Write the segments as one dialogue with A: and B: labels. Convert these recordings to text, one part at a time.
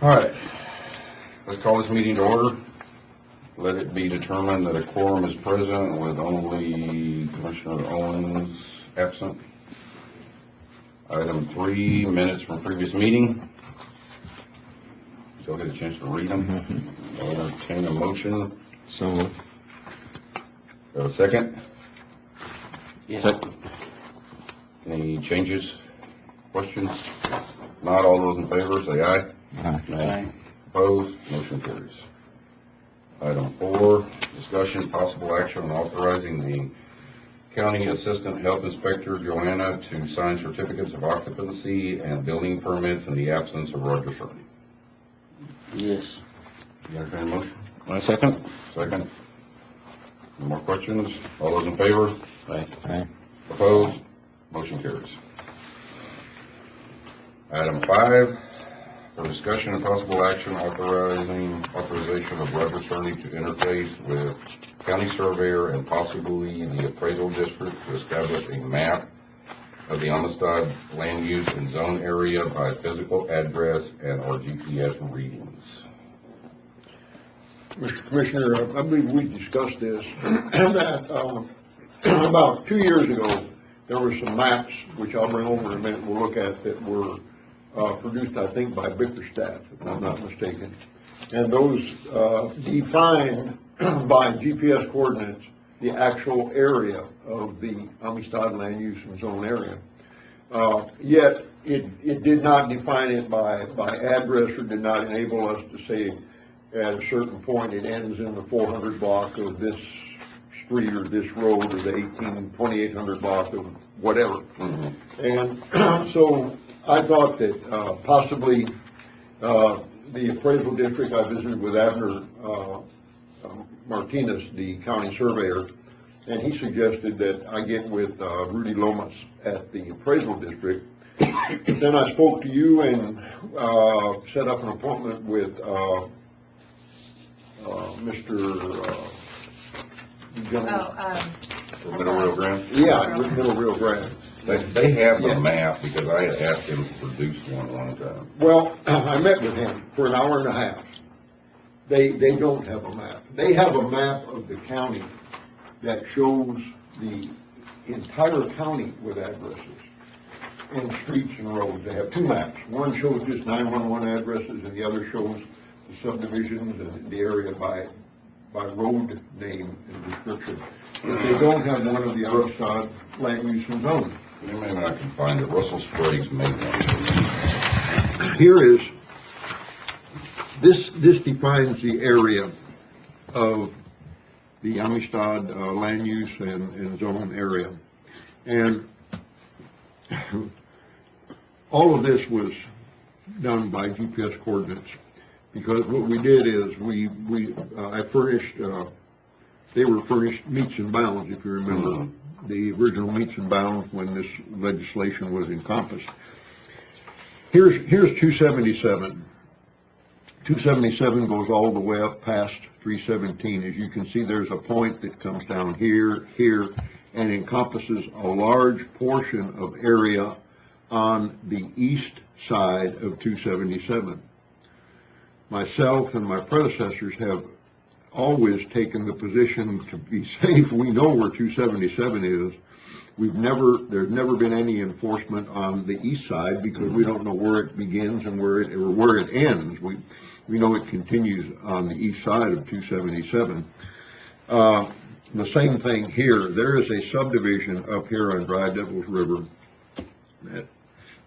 A: All right, let's call this meeting to order. Let it be determined that a quorum is present with only Commissioner Owens absent. Item 3, minutes from previous meeting. Y'all get a chance to read them. I'll entertain a motion.
B: So,
A: Got a second?
B: yeah.
A: Second. Any changes, questions? Not all those in favor, say aye.
B: Aye.
A: Opposed? Motion carries. Item 4, discussion, possible action on authorizing the County Assistant Health Inspector, Joanna, to sign certificates of occupancy and building permits in the absence of Roger Shirley.
B: Yes.
A: You entertain a motion?
B: My second?
A: Second. Any more questions? All those in favor?
B: Aye.
A: Opposed? Motion carries. Item 5, for discussion and possible action authorization of Roger Cerny to interface with county surveyor and possibly the appraisal district to establish a map of the Amistad land use and zone area by physical address and or GPS readings.
C: Mr. Commissioner, I believe we discussed this, that about 2 years ago, there were some maps, which I'll bring over in a minute, we'll look at, that were produced, I think, by Bickerstaff, if I'm not mistaken. And those defined by GPS coordinates the actual area of the Amistad land use and zone area. Yet, it did not define it by address, or did not enable us to say at a certain point it ends in the 400 block of this street or this road, or the 2800 block of whatever. And so I thought that possibly the appraisal district, I visited with Abner Martinez, the county surveyor, and he suggested that I get with Rudy Lomas at the appraisal district. Then I spoke to you and set up an appointment with Mr.
A: Middle Rio Grande?
C: Yeah, with Middle Rio Grande.
A: They have the map because I had asked him to produce one time.
C: Well, I met with him for an hour and a half. They don't have a map. They have a map of the county that shows the entire county with addresses and streets and roads. They have 2 maps. One shows just 911 addresses, and the other shows the subdivisions and the area by road name and description. But they don't have one of the Amistad land use and zone.
A: Maybe I can find it. Russell Sprague's made one.
C: Here is, this defines the area of the Amistad land use and zone area. And all of this was done by GPS coordinates, because what we did is I furnished, they were furnished meets and bounds, if you remember, the original meets and bounds when this legislation was encompassed. Here's 277. 277 goes all the way up past 317. As you can see, there's a point that comes down here, and encompasses a large portion of area on the east side of 277. Myself and my predecessors have always taken the position to be safe. We know where 277 is. There's never been any enforcement on the east side because we don't know where it begins and where it ends. We know it continues on the east side of 277. The same thing here. There is a subdivision up here on Dry Devils River that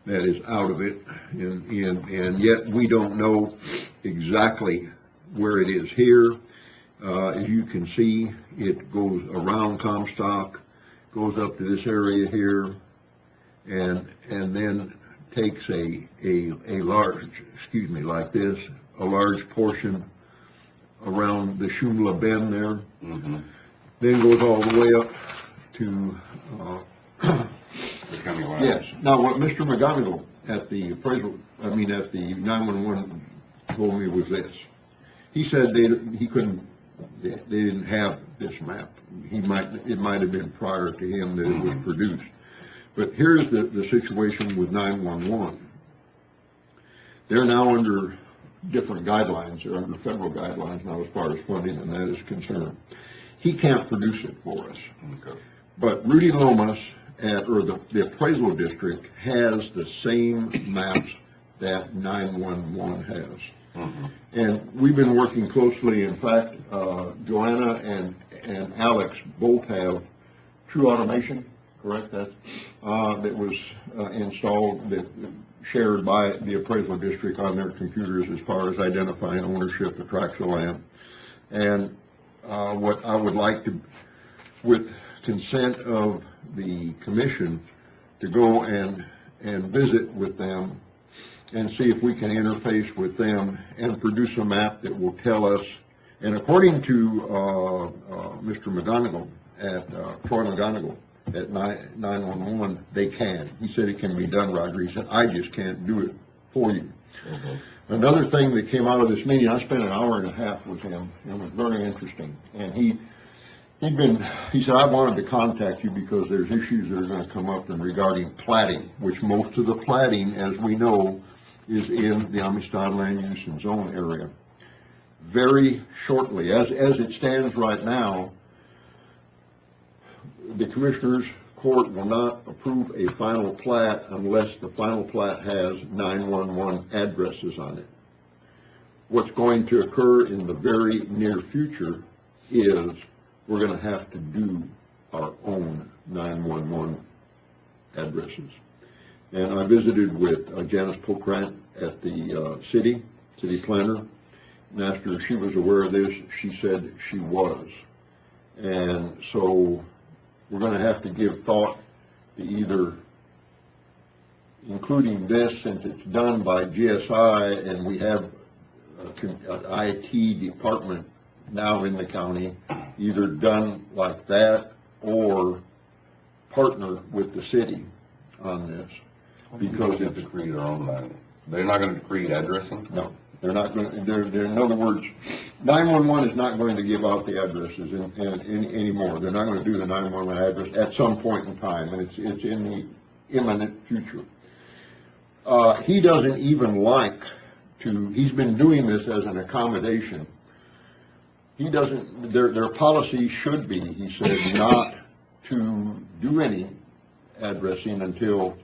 C: is out of it, and yet we don't know exactly where it is here. As you can see, it goes around Comstock, goes up to this area here, and then takes a large, like this, a large portion around the Shumla Bend there, then goes all the way up to
A: The county line.
C: yes. Now, what Mr. McGonigal at the appraisal, at the 911 told me was this. He said they didn't have this map. It might have been prior to him that it was produced. But here's the situation with 911. They're now under different guidelines, they're under federal guidelines now as far as funding and that is concerned. He can't produce it for us.
A: Okay.
C: But Rudy Lomas or the appraisal district has the same maps that 911 has.
A: Mm-hmm.
C: And we've been working closely. In fact, Joanna and Alex both have True Automation, correct? That was installed, that shared by the appraisal district on their computers as far as identifying ownership of tracts of land. And what I would like to, with consent of the commission, to go and visit with them and see if we can interface with them and produce a map that will tell us. And according to Mr. McGonigal Troy McGonigal at 911, they can. He said it can be done, Roger. He said, I just can't do it for you. Mm-hmm. Another thing that came out of this meeting, I spent an hour and a half with him. It was very interesting. And he said, I wanted to contact you because there's issues that are going to come up regarding platting, which most of the platting, as we know, is in the Amistad land use and zone area. Very shortly, as it stands right now, the Commissioners Court will not approve a final plat unless the final plat has 911 addresses on it. What's going to occur in the very near future is we're going to have to do our own 911 addresses. And I visited with Janice Pokrant at the city planner, and asked her if she was aware of this. She said she was. And so we're going to have to give thought to either including this, since it's done by GSI and we have an IT department now in the county, either done like that or partner with the city on this.
A: Because they have to create their own land. They're not going to create addressing?
C: No, they're not going to. They're in other words, 911 is not going to give out the addresses anymore. They're not going to do the 911 address at some point in time, and it's in the imminent future. He doesn't even like to. He's been doing this as an accommodation. He doesn't. Their policy should be, he said, not to do any addressing until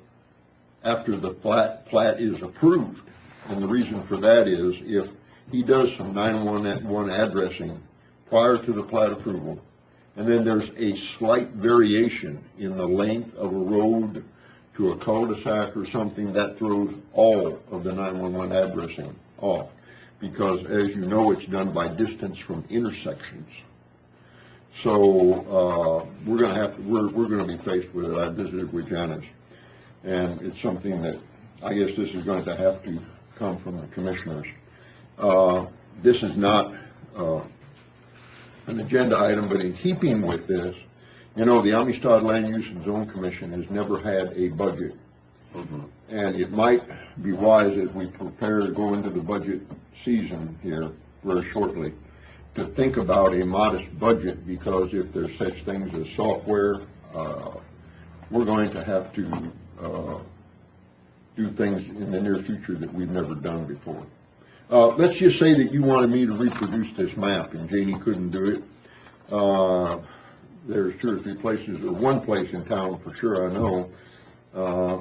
C: after the plat is approved. And the reason for that is if he does some 911 addressing prior to the plat approval, and then there's a slight variation in the length of a road to a cul-de-sac or something, that throws all of the 911 addressing off. Because as you know, it's done by distance from intersections. So we're going to be faced with it. I visited with Janice. And it's something that I guess this is going to have to come from the commissioners. This is not an agenda item, but in keeping with this, you know, the Amistad Land Use and Zone Commission has never had a budget. Mm-hmm. And it might be wise as we prepare to go into the budget season here very shortly to think about a modest budget, because if there's such things as software, we're going to have to do things in the near future that we've never done before. Let's just say that you wanted me to reproduce this map and Janie couldn't do it. There's 2 or 3 places, or one place in town for sure I know,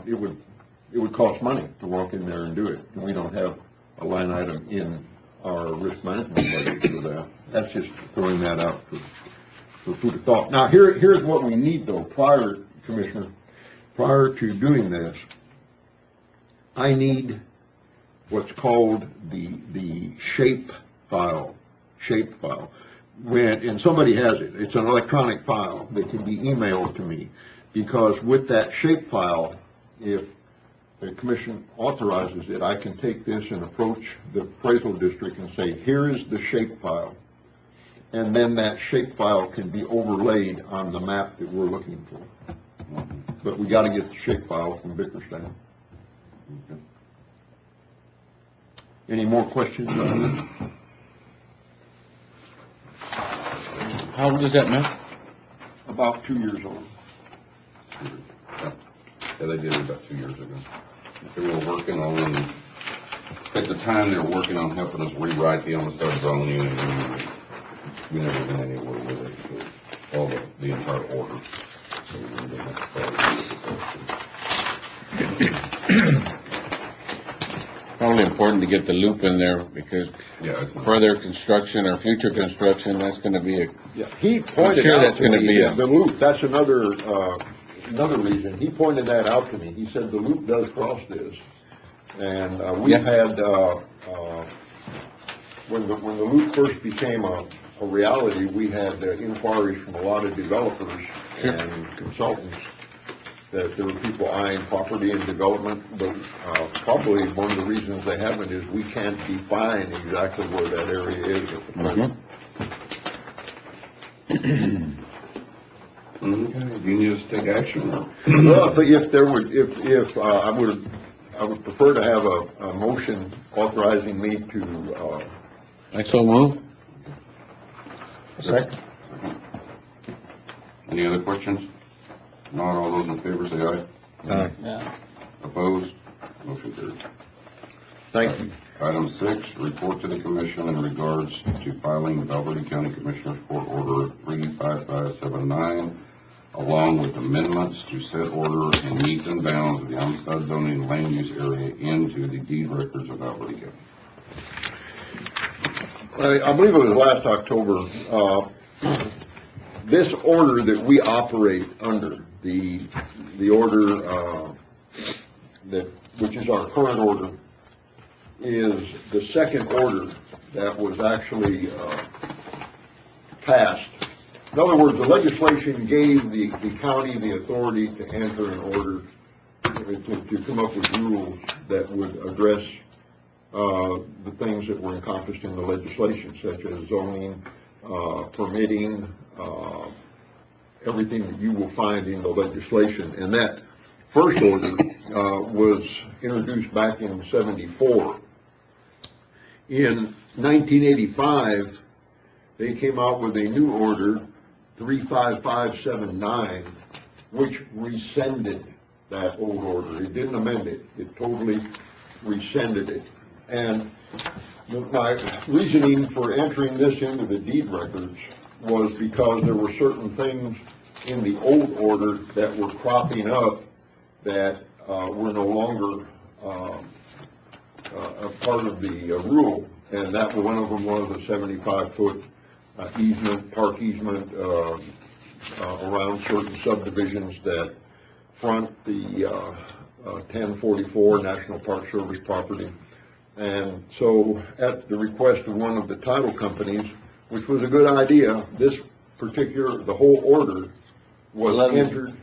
C: it would cost money to walk in there and do it. And we don't have a line item in our risk management budget for that. That's just throwing that out for food of thought. Now here's what we need though, Commissioner, prior to doing this, I need what's called the shape file. And somebody has it. It's an electronic file that can be emailed to me, because with that shape file, if the commission authorizes it, I can take this and approach the appraisal district and say, here is the shape file. And then that shape file can be overlaid on the map that we're looking for. But we got to get the shape file from Bickerstaff. Okay. Any more questions on this?
B: How old is that map?
C: About 2 years old.
A: Yeah, they did it about 2 years ago. They were working on At the time, they were working on helping us rewrite the Amistad zoning, and we never went anywhere with it, so all the entire order. So we didn't have to follow the
B: Probably important to get the loop in there, because
A: Yeah, it's not.
B: further construction or future construction, that's gonna be a,
C: Yeah, he pointed
B: sure
C: out
B: that's
C: to
B: gonna
C: me
B: be
C: that
B: a-
C: the loop, that's another reason. He pointed that out to me. He said the loop does cross this. And, we've
B: Yeah.
C: had, when the loop first became a reality, we had inquiries from a lot of developers
B: Sure.
C: and consultants that there were people eyeing property and development, but, probably one of the reasons they haven't is we can't define exactly where that area is at the present.
A: Okay, do you need us to take action, or?
C: Well, if there would, I would prefer to have a motion authorizing me to,
B: I so move.
C: second.
A: Any other questions? Not all those in favor say aye.
B: Yeah.
A: Opposed? Motion carries.
C: Thank you.
A: Item 6, report to the commission in regards to filing Valverde County Commissioners Court Order 35579, along with amendments to said order and meets and bounds of the Amistad zoning land use area into the deed records of Valverde County.
C: I believe it was last October, this order that we operate under, the order, which is our current order, is the second order that was actually, passed. In other words, the legislation gave the county the authority to enter an order, to come up with rules that would address the things that were encompassed in the legislation, such as zoning, permitting, everything that you will find in the legislation. And that first order was introduced back in '74. In 1985, they came out with a new order, 35579, which rescinded that old order. It didn't amend it. It totally rescinded it. And my reasoning for entering this into the deed records was because there were certain things in the old order that were cropping up that were no longer a part of the rule, and that one of them was a 75-foot easement, park easement around certain subdivisions that front the 1044 National Park Service property. And so, at the request of one of the title companies, which was a good idea, the whole order was entered.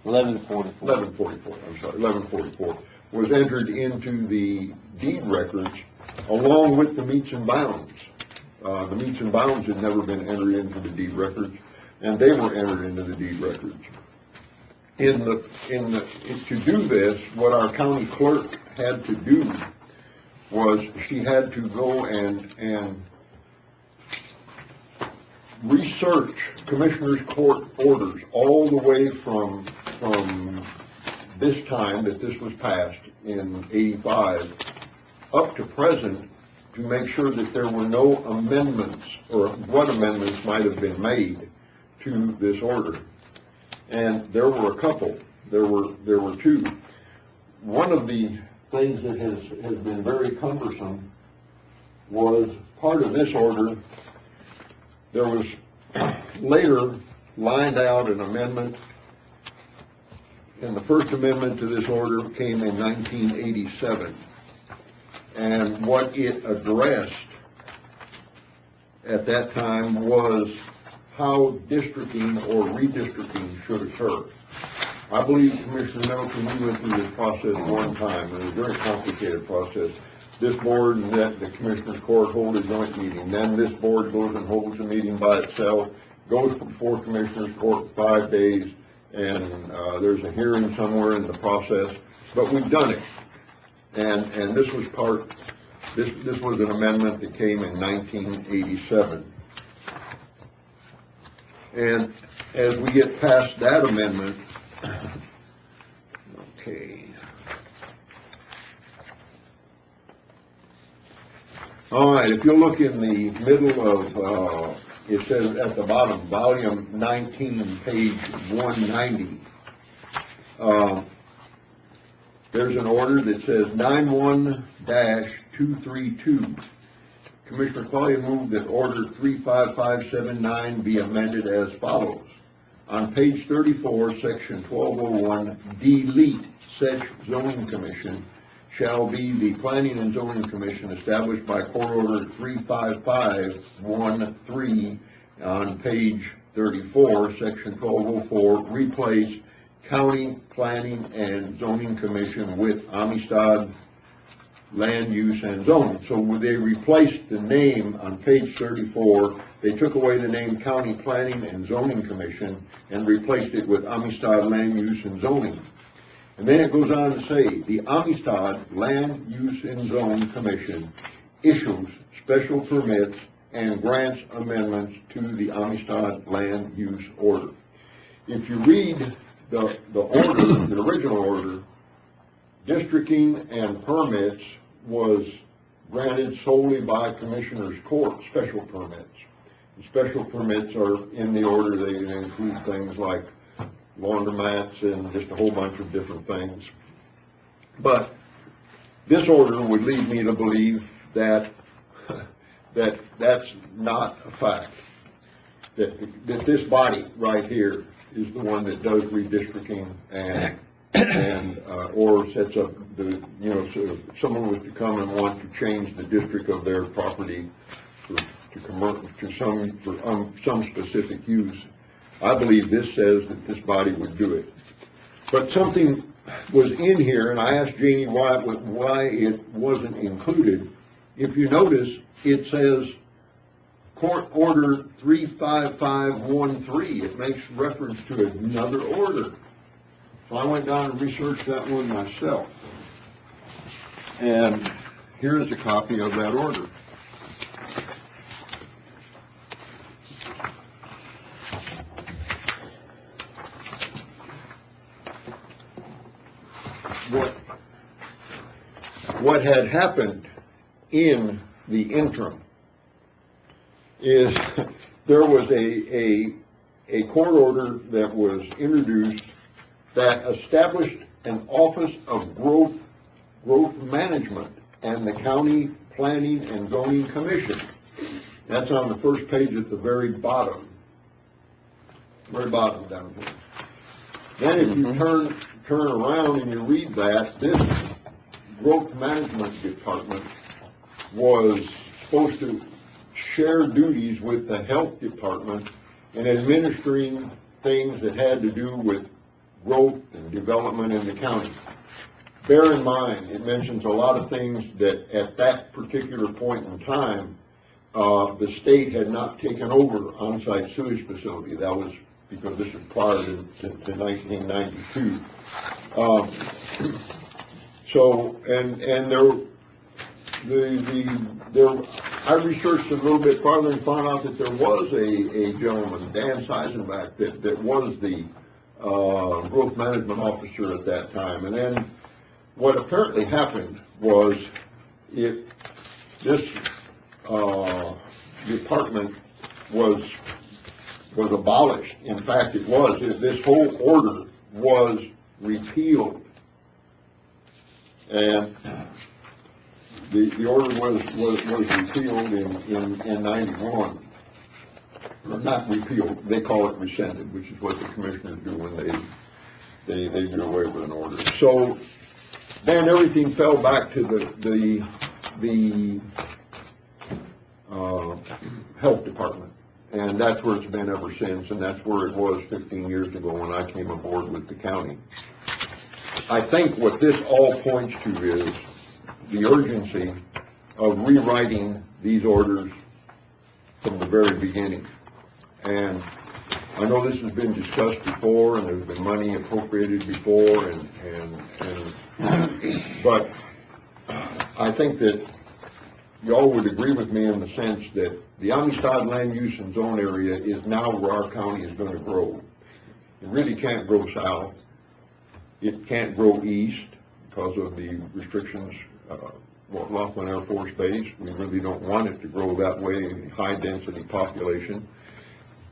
C: 1144, was entered into the deed records along with the meets and bounds. The meets and bounds had never been entered into the deed records, and they were entered into the deed records. To do this, what our county clerk had to do was she had to go and research Commissioners Court orders all the way from this time that this was passed in '85 up to present, to make sure that there were no amendments, or what amendments might have been made to this order. And there were a couple. There were two. One of the things that has been very cumbersome was part of this order. There was later lined out an amendment, and the first amendment to this order came in 1987. And what it addressed at that time was how districting or redistricting should occur. I believe, Commissioner Middleton, you went through this process one time. It was a very complicated process. This board and the Commissioners Court hold a joint meeting. Then this board goes and holds a meeting by itself, goes before Commissioners Court 5 days, and there's a hearing somewhere in the process. But we've done it. And this was this was an amendment that came in 1987. And as we get past that amendment, okay. All right, if you look in the middle of, it says at the bottom, volume 19, page 190. There's an order that says 91-232. Commissioner Claudia moved that order 35579 be amended as follows. On page 34, section 1201, delete such zoning commission shall be the Planning and Zoning Commission established by Court Order 35513 on page 34, section 1204, replace County Planning and Zoning Commission with Amistad Land Use and Zoning. So when they replaced the name on page 34, they took away the name County Planning and Zoning Commission and replaced it with Amistad Land Use and Zoning. And then it goes on to say, the Amistad Land Use and Zone Commission issues special permits and grants amendments to the Amistad Land Use Order. If you read the order, the original order, districting and permits was granted solely by Commissioner's Court, special permits. The special permits are in the order. They include things like laundromats and just a whole bunch of different things. But this order would lead me to believe that that's not a fact. That this body right here is the one that does redistricting and or sets up the, so if someone was to come and want to change the district of their property for some specific use, I believe this says that this body would do it. But something was in here, and I asked Jeannie why it wasn't included. If you notice, it says Court Order 35513. It makes reference to another order. So I went down and researched that one myself. And here's a copy of that order. What had happened in the interim is there was a court order that was introduced that established an Office of Growth Management and the County Planning and Zoning Commission. That's on the first page at the very bottom down here. Then if you turn around and you read that, this Growth Management Department was supposed to share duties with the Health Department in administering things that had to do with growth and development in the county. Bear in mind, it mentions a lot of things that at that particular point in time, the state had not taken over on-site sewage facility. That was because this was prior to 1992. So, I researched a little bit farther and found out that there was a gentleman, Dan Seisenbach, that was the growth management officer at that time. And then what apparently happened was this department was abolished. In fact, this whole order was repealed. And the order was repealed in 91. Or not repealed, they call it rescinded, which is what the commissioners do when they do away with an order. So then everything fell back to the health department. And that's where it's been ever since, and that's where it was 15 years ago when I came aboard with the county. I think what this all points to is the urgency of rewriting these orders from the very beginning. And I know this has been discussed before, and there's been money appropriated before, but I think that y'all would agree with me in the sense that the Amistad Land Use and Zone area is now where our county is going to grow. It really can't grow south. It can't grow east because of the restrictions Laughlin Air Force Base. We really don't want it to grow that way, high-density population.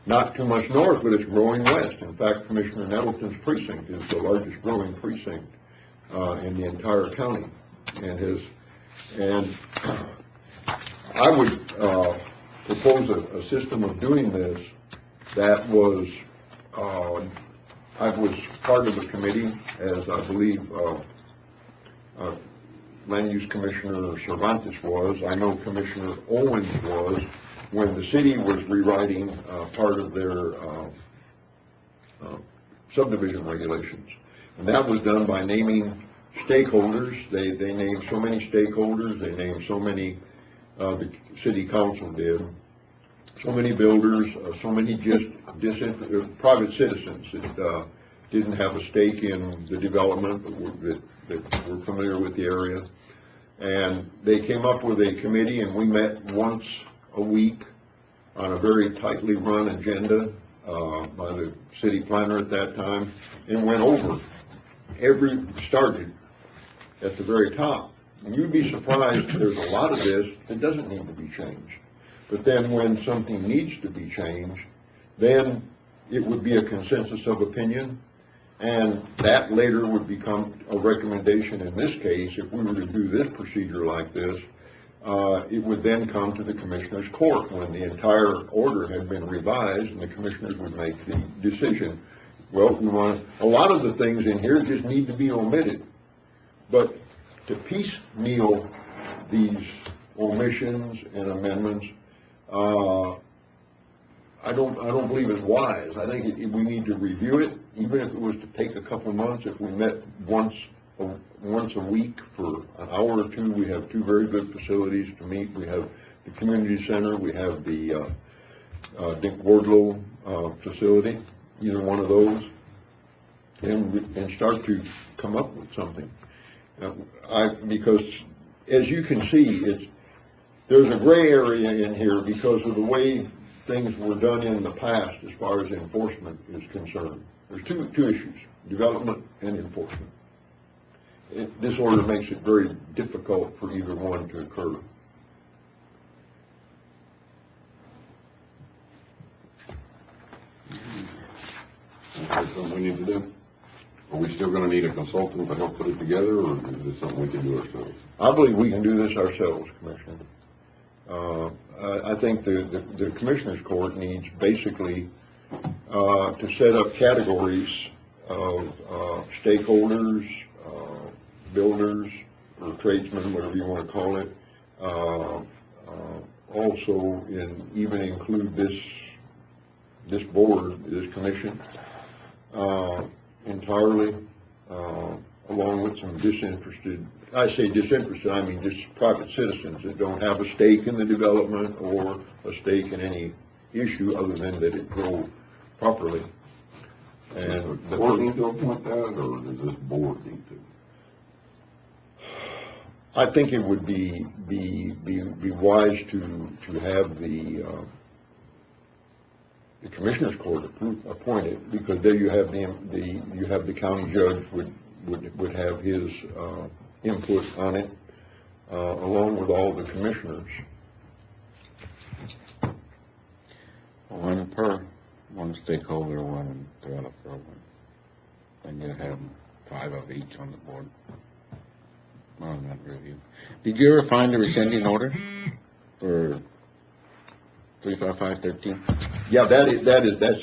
C: Not too much north, but it's growing west. In fact, Commissioner Nettleton's precinct is the largest growing precinct in the entire county, and I would propose a system of doing this that was. I was part of the committee, as I believe Land Use Commissioner Cervantes was. I know Commissioner Owens was, when the city was rewriting part of their subdivision regulations. And that was done by naming stakeholders. They named so many stakeholders, they named so many, the city council did, so many builders, so many just private citizens that didn't have a stake in the development, that were familiar with the area. And they came up with a committee, and we met once a week on a very tightly run agenda by the city planner at that time, and went over started at the very top. And you'd be surprised, there's a lot of this that doesn't need to be changed. But then when something needs to be changed, then it would be a consensus of opinion, and that later would become a recommendation. In this case, if we were to do this procedure like this, it would then come to the Commissioners Court when the entire order had been revised, and the Commissioners would make the decision. Well, a lot of the things in here just need to be omitted, but to piecemeal these omissions and amendments, I don't believe it's wise. I think we need to review it, even if it was to take a couple months. If we met once a week for an hour or two, we have two very good facilities to meet. We have the community center, we have the Dick Wardlow facility, either one of those, and start to come up with something. Because as you can see, there's a gray area in here because of the way things were done in the past as far as enforcement is concerned. There's two issues, development and enforcement. This order makes it very difficult for either one to occur.
A: That's something we need to do. Are we still going to need a consultant to help put it together, or is this something we can do ourselves?
C: I believe we can do this ourselves, Commissioner. I think the Commissioners Court needs basically to set up categories of stakeholders, builders, or tradesmen, whatever you want to call it. Also, even include this board, this commission, entirely, along with some disinterested, I say disinterested, I mean just private citizens that don't have a stake in the development or a stake in any issue other than that it grow properly. And
A: does the board need to appoint that, or does this board need to?
C: I think it would be wise to have the Commissioners Court appointed, because there you have the county judge would have his input on it, along with all the commissioners.
B: One stakeholder, one developer, and you have 5 of each on the board. On that review. Did you ever find a rescinding order for 35513?
C: Yeah, that's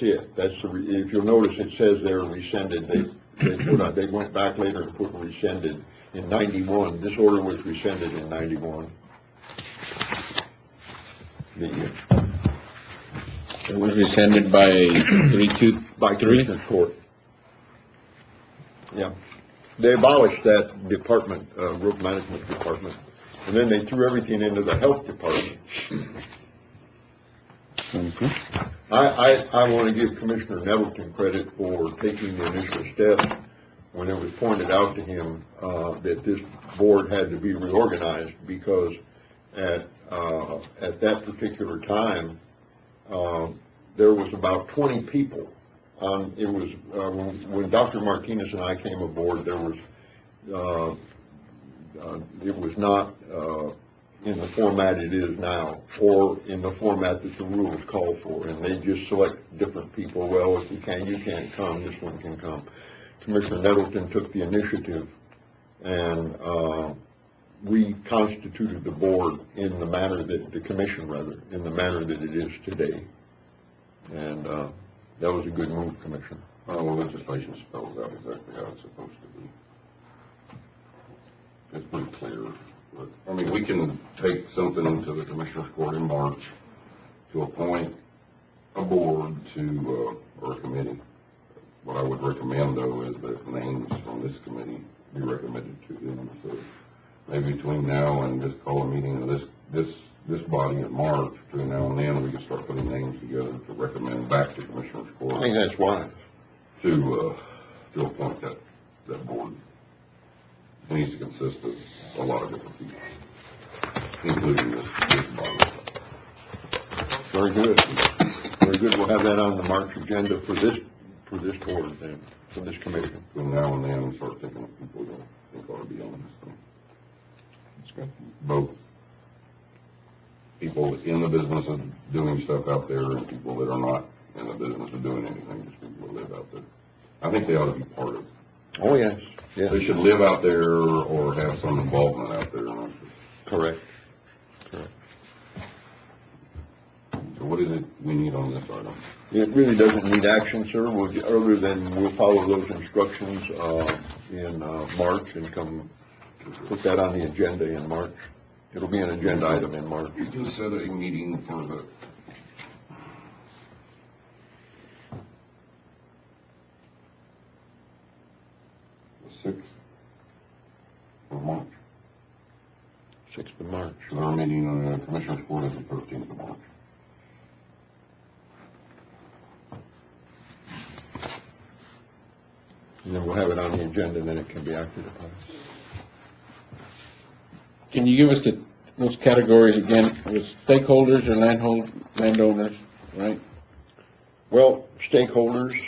C: it. If you'll notice, it says they're rescinded. They went back later and put rescinded in 91. This order was rescinded in 91.
B: It was rescinded by 323?
C: By Commissioner's Court. Yeah. They abolished that department, road management department, and then they threw everything into the health department.
B: Mm-hmm.
C: I want to give Commissioner Nettleton credit for taking the initial steps when it was pointed out to him that this board had to be reorganized, because at that particular time there was about 20 people. It was when Dr. Martinez and I came aboard, there was it was not, in the format it is now, or in the format that the rules call for, and they just select different people. Well, if you can't come, this one can come. Commissioner Nettleton took the initiative, and we constituted the board in the manner that, the commission rather, in the manner that it is today. And that was a good move, Commissioner.
A: Well, legislation spells out exactly how it's supposed to be. It's pretty clear. But, I mean, we can take something to the Commissioners Court in March to appoint a board to, or a committee. What I would recommend, though, is that names from this committee be recommended to them. So maybe between now and just call a meeting of this body in March, between now and then, we can start putting names together to recommend back to Commissioners Court.
C: I think that's wise.
A: To appoint that board. It needs to consist of a lot of different people, including this body.
C: Very good. Very good. We'll have that on the March agenda for this board then, for this commission.
A: Between now and then, start thinking of people that I think ought to be on this thing.
B: That's good.
A: Both people in the business of doing stuff out there and people that are not in the business of doing anything, just people that live out there. I think they ought to be part of it.
C: Oh, yes, yes.
A: They should live out there or have some involvement out there.
C: Correct. Correct.
A: So what is it we need on this item?
C: It really doesn't need action, sir, other than we'll follow those instructions in March and come put that on the agenda in March. It'll be an agenda item in March.
A: We can set a meeting for the 6th of March.
C: 6th of March.
A: So our meeting on the Commissioners Court is the 13th of March.
C: And then we'll have it on the agenda, and then it can be acted upon.
B: Can you give us those categories again, with stakeholders or landowners, right?
C: Well, stakeholders,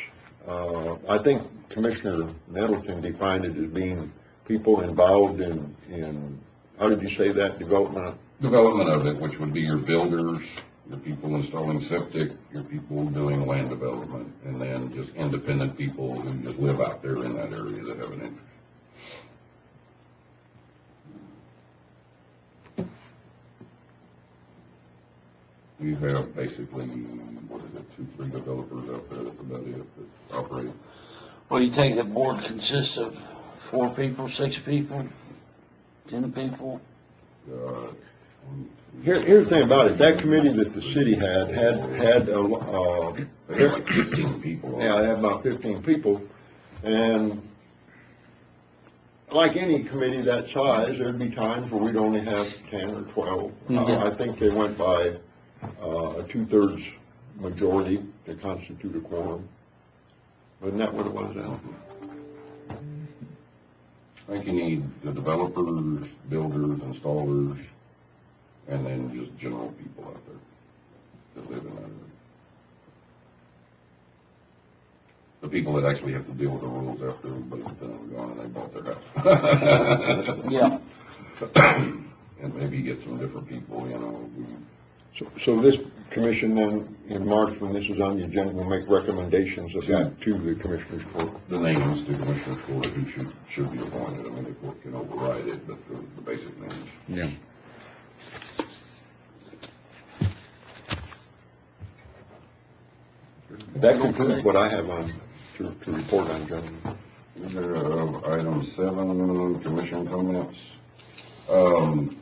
C: I think Commissioner Nettleton defined it as being people involved in how did you say that, development?
A: Development of it, which would be your builders, your people installing septic, your people doing land development, and then just independent people who just live out there in that area that have an interest. You have basically, what is it, 2-3 developers out there, that's about it, that operate.
D: Well, you think the board consists of 4 people, 6 people, 10 people?
C: Here's the thing about it, that committee that the city had
A: They have like 15 people.
C: yeah, they had about 15 people, and like any committee that size, there'd be times where we'd only have 10 or 12. I think they went by a 2/3 majority to constitute a quorum. Wasn't that what it was, Al?
A: I think you need the developers, builders, installers, and then just general people out there that live in that area. The people that actually have to deal with the rules after everybody's done and gone and they bought their house.
D: Yeah.
A: And maybe get some different people, you know.
C: So this commission then, in March, when this is on the agenda, will make recommendations of that to the Commissioners Court.
A: The names to Commissioner Court who should be appointed. I mean, the court can override it, but the basic names.
B: Yeah.
C: That concludes what I have on to report on, gentlemen.
A: Is there item 7, commission comments? On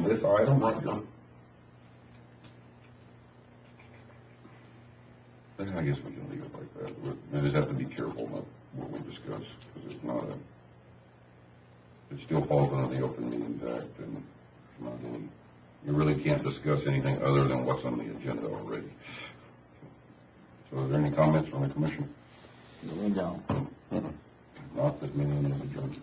A: this item right here, I guess we can leave it like that. We just have to be careful about what we discuss, because it's not it still falls under the Open Meetings Act, and it's not any, you really can't discuss anything other than what's on the agenda already. So is there any comments from the commission?
D: We don't.
A: Not, this meeting is adjourned.